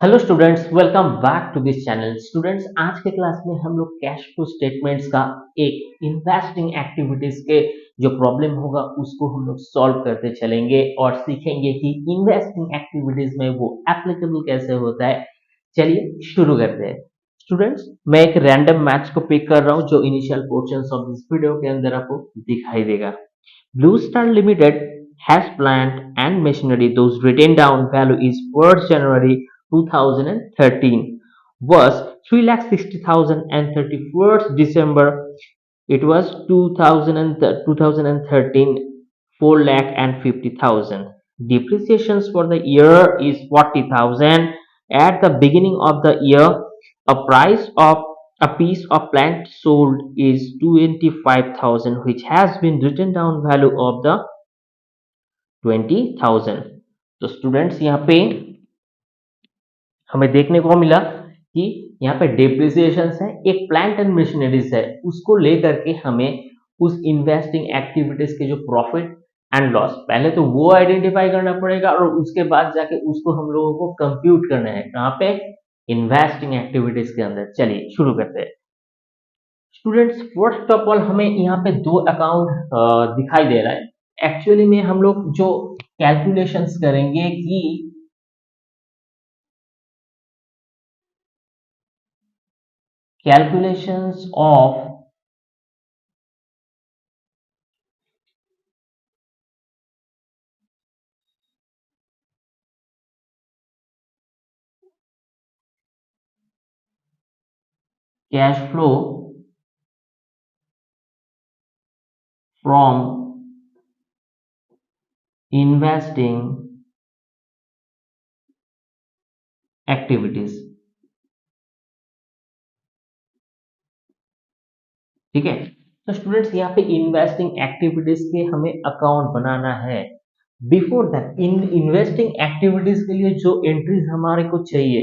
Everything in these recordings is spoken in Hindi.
Hello students, welcome back to this channel. Students, आज के क्लास में हम लोग कैश फ्लो स्टेटमेंट्स का एक इन्वेस्टिंग एक्टिविटीज के जो प्रॉब्लम होगा उसको हम लोग सॉल्व करते चलेंगे और सीखेंगे कि इन्वेस्टिंग एक्टिविटीज में वो एप्लीकेबल कैसे होता है। चलिए शुरू करते हैं। स्टूडेंट्स, मैं एक रैंडम मैच को पिक कर रहा हूँ जो initial portions of this video के अंदर आपको दिखाई देगा। Blue Star Limited has plant and machinery whose written down value is 1st January 2013 was 3,60,000 and 31st December it was 2013 4,50,000. Depreciations for the year is 40,000. At the beginning of the year, a price of a piece of plant sold is 25,000, which has been written down value of the 20,000. तो स्टूडेंट्स यहाँ पे हमें देखने को मिला कि यहाँ पे डेप्रिसिएशन है, एक प्लांट एंड मशीनरीज है, उसको लेकर के हमें उस इन्वेस्टिंग एक्टिविटीज के जो प्रॉफिट एंड लॉस पहले तो वो आइडेंटिफाई करना पड़ेगा और उसके बाद जाके उसको हम लोगों को कंप्यूट करना है कहाँ पे, इन्वेस्टिंग एक्टिविटीज के अंदर। चलिए शुरू करते हैं। स्टूडेंट्स, फर्स्ट ऑफ ऑल हमें यहाँ पे दो अकाउंट दिखाई दे रहा है। एक्चुअली में हम लोग जो कैलकुलेशंस करेंगे कि calculations of cash flow from investing activities। ठीक है, तो स्टूडेंट्स यहाँ पे इन्वेस्टिंग एक्टिविटीज के हमें अकाउंट बनाना है। Before that, in investing activities के लिए जो एंट्रीज हमारे को चाहिए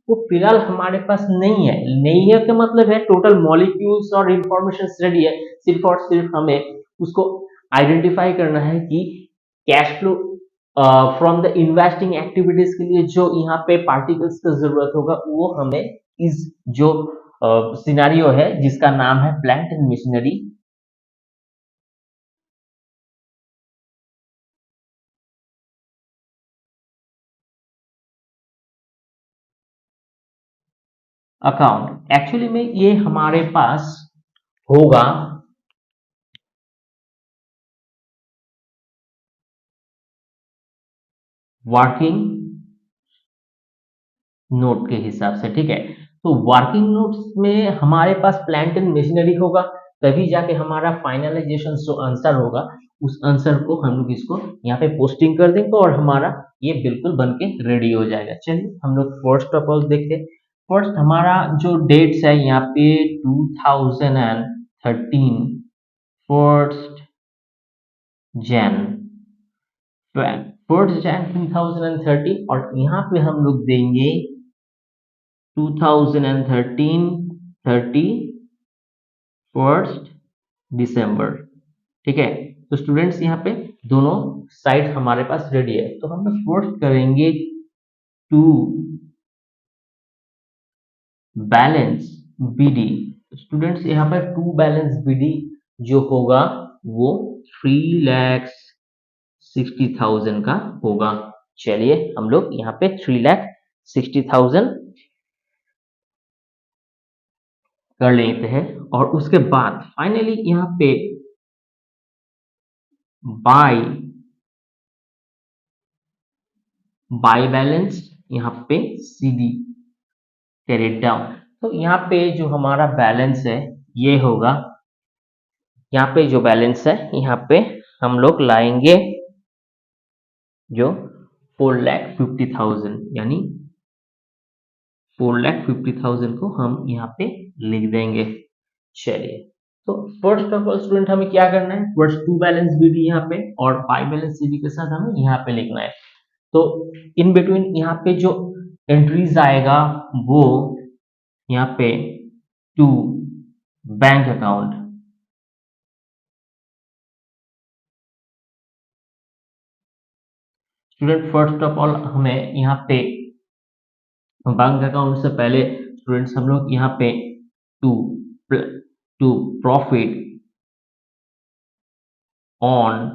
वो फिलहाल हमारे पास नहीं है। नहीं है का मतलब है टोटल मॉलिक्यूल्स और इंफॉर्मेशन रेडी है, सिर्फ और सिर्फ हमें उसको आइडेंटिफाई करना है कि cash flow from the investing activities के लिए जो यहाँ पे पार्टिकल्स का जरूरत होगा वो हमें इस जो सिनारियो है जिसका नाम है plant and machinery account. Actually में ये हमारे पास होगा वर्किंग नोट के हिसाब से। ठीक है, तो वर्किंग नोट्स में हमारे पास प्लांट एंड मशीनरी होगा, तभी जाके हमारा फाइनलाइजेशन जो आंसर होगा उस आंसर को हम लोग इसको यहाँ पे पोस्टिंग कर देंगे और हमारा ये बिल्कुल बन के रेडी हो जाएगा। चलिए हम लोग फर्स्ट ऑफ ऑल देखते हैं। फर्स्ट हमारा जो डेट्स है यहाँ पे 2013 फर्स्ट जैन 2013 और यहाँ पे हम लोग देंगे 2013 31st दिसंबर। ठीक है, तो स्टूडेंट्स यहाँ पे दोनों साइड हमारे पास रेडी है, तो हम लोग फर्स्ट करेंगे टू बैलेंस बीडी। स्टूडेंट्स यहाँ पर टू बैलेंस बीडी जो होगा वो 3,60,000 का होगा। चलिए हम लोग यहाँ पे 3,60,000 कर लेते हैं और उसके बाद फाइनली यहाँ पे बाय बाय बैलेंस यहाँ पे सीडी कैरेट डाउन। तो यहाँ पे जो हमारा बैलेंस है ये होगा, यहाँ पे जो बैलेंस है यहाँ पे हम लोग लाएंगे जो 4,50,000, यानी 4,50,000 को हम यहाँ पे लिख देंगे। चलिए, तो फर्स्ट ऑफ ऑल स्टूडेंट हमें क्या करना है, फर्स्ट टू बैलेंस बीडी यहाँ पे और बाय बैलेंस सीडी के साथ हमें यहाँ पे लिखना है। तो इन बिटवीन यहाँ पे जो एंट्रीज आएगा वो यहाँ पे to bank account, student first of all हमें यहाँ पे बैंक अकाउंट से पहले स्टूडेंट्स हम लोग यहाँ पे to to profit on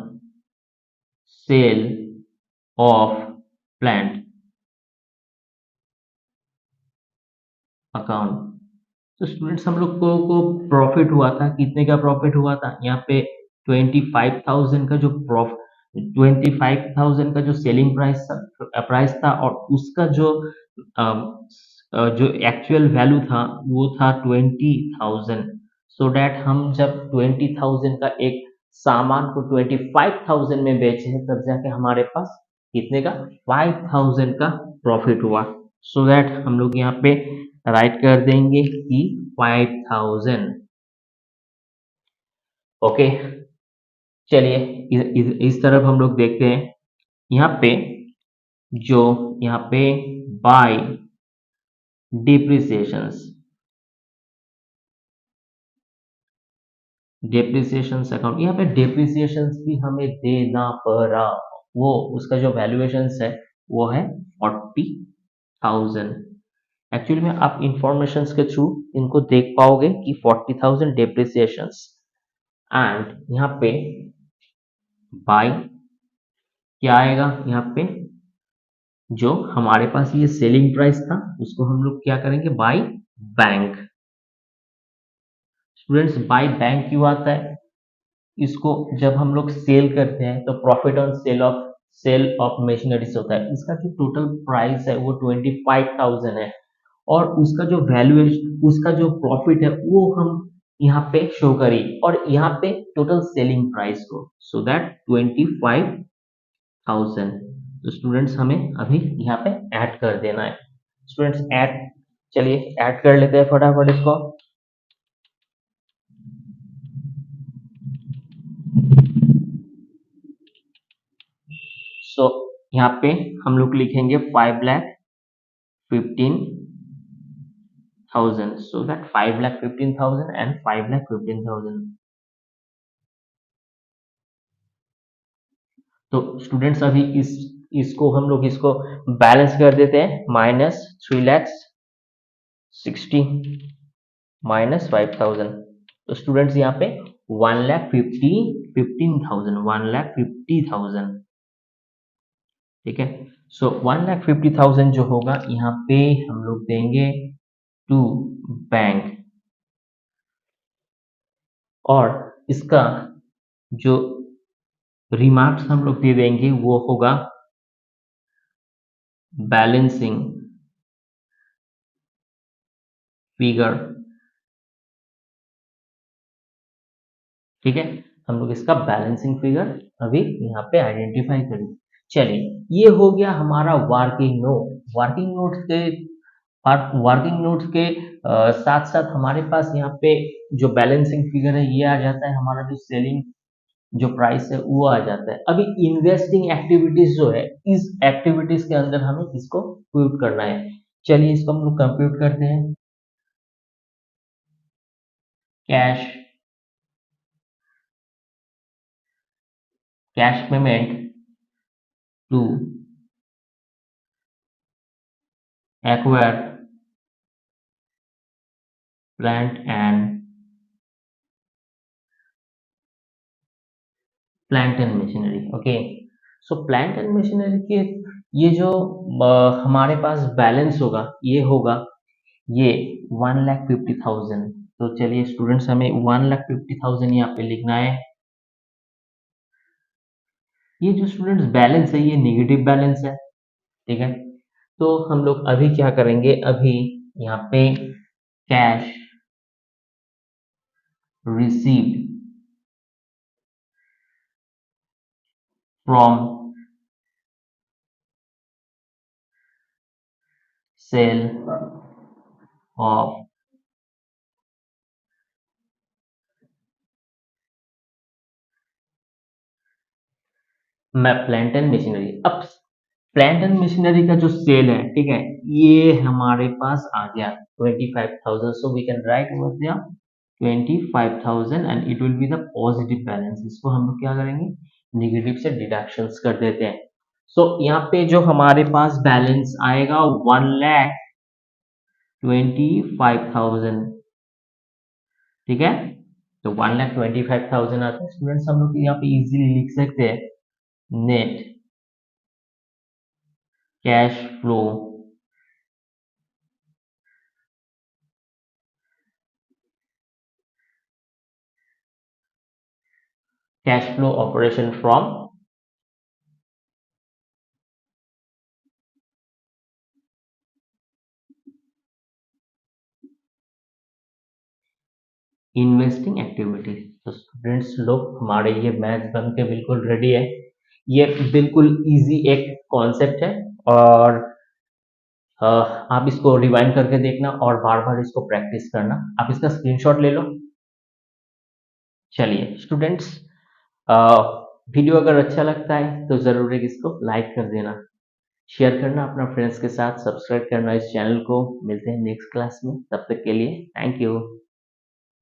sale of plant account. तो स्टूडेंट्स हम लोग को प्रॉफिट हुआ था, कितने का प्रॉफिट हुआ था यहाँ पे 25,000 का जो 25,000 का जो सेलिंग प्राइस था और उसका जो एक्चुअल वैल्यू था वो था 20,000। सो डैट हम जब 20,000 का एक सामान को 25,000 में बेचे हैं तब जाके हमारे पास कितने का 5,000 का प्रॉफिट हुआ। सो दैट हम लोग यहाँ पे राइट कर देंगे कि 5,000। ओके, चलिए इस तरफ हम लोग देखते हैं। यहाँ पे जो यहाँ पे बाय डिप्रिसिएशंस अकाउंट, यहाँ पे डिप्रिसिएशंस भी हमें देना पड़ा। वो उसका जो वैल्यूएशंस है वो है 40,000। एक्चुअली में आप इंफॉर्मेशंस के थ्रू इनको देख पाओगे कि 40,000 डिप्रिसिएशंस एंड यहाँ पे बाय क्या आएगा, यहाँ पे जो हमारे पास ये सेलिंग प्राइस था उसको हम लोग क्या करेंगे by bank. Students by bank क्यों आता है, इसको जब हम लोग सेल करते हैं तो profit on sale of machineries होता है। इसका जो टोटल प्राइस है वो 25,000 है और उसका जो वैल्यूएशन उसका जो प्रॉफिट है वो हम यहाँ पे शो करिए और यहाँ पे टोटल सेलिंग प्राइस को, सो दैट 25,000। तो स्टूडेंट्स हमें अभी यहाँ पे ऐड कर देना है। स्टूडेंट्स ऐड, चलिए ऐड कर लेते हैं फटाफट इसको। सो यहाँ पे हम लोग लिखेंगे 5,15,000, so that 5,15,000 and 5,15,000। तो स्टूडेंट्स अभी इसको हम लोग इसको बैलेंस कर देते हैं, -3,60 माइनस 5,000। तो स्टूडेंट्स यहाँ पे 1,50,000 ठीक है। सो 1,50,000 जो होगा यहाँ पे हम लोग देंगे टू बैंक और इसका जो रिमार्क्स हम लोग दे देंगे वो होगा बैलेंसिंग फिगर, ठीक है। हम लोग इसका बैलेंसिंग फिगर अभी यहाँ पे आइडेंटिफाई करेंगे। चलिए ये हो गया हमारा वर्किंग नोट। वर्किंग नोट्स के साथ साथ हमारे पास यहाँ पे जो बैलेंसिंग फिगर है ये आ जाता है, हमारा जो सेलिंग जो प्राइस है वो आ जाता है। अभी इन्वेस्टिंग एक्टिविटीज जो है इस एक्टिविटीज के अंदर हमें इसको कंप्यूट करना है। चलिए इसको हम लोग कंप्यूट करते हैं। Cash payment to acquire plant and machinery. Okay, so plant and machinery के ये जो हमारे पास बैलेंस होगा ये होगा ये 1,50,000। तो चलिए स्टूडेंट्स हमें 1,50,000 यहाँ पे लिखना है। ये जो स्टूडेंट्स बैलेंस है ये नेगेटिव बैलेंस है, ठीक है। तो हम लोग अभी क्या करेंगे, अभी यहाँ पे cash received from sale of plant and machinery. अब प्लांट एंड मशीनरी का जो सेल है, ठीक है, ये हमारे पास आ गया 25,000। So we can write over there 25,000 and it will be the positive balance. इसको हम लोग क्या करेंगे नेगेटिव से डिडक्शंस कर देते हैं। सो यहाँ पे जो हमारे पास बैलेंस आएगा 1,00,000 25,000, ठीक है। तो 1,25,000 आता है स्टूडेंट्स। हम लोग यहाँ पे इजीली लिख सकते हैं net cash flow, cash flow operation from investing activities. तो स्टूडेंट्स लोग हमारे ये मैथ्स बन के बिल्कुल रेडी है। ये बिल्कुल इजी एक कॉन्सेप्ट है, और आप इसको रिवाइंड करके देखना और बार बार इसको प्रैक्टिस करना। आप इसका स्क्रीनशॉट ले लो। चलिए स्टूडेंट्स, वीडियो अगर अच्छा लगता है तो ज़रूर एक इसको लाइक कर देना, शेयर करना अपना फ्रेंड्स के साथ, सब्सक्राइब करना इस चैनल को। मिलते हैं नेक्स्ट क्लास में, तब तक के लिए थैंक यू।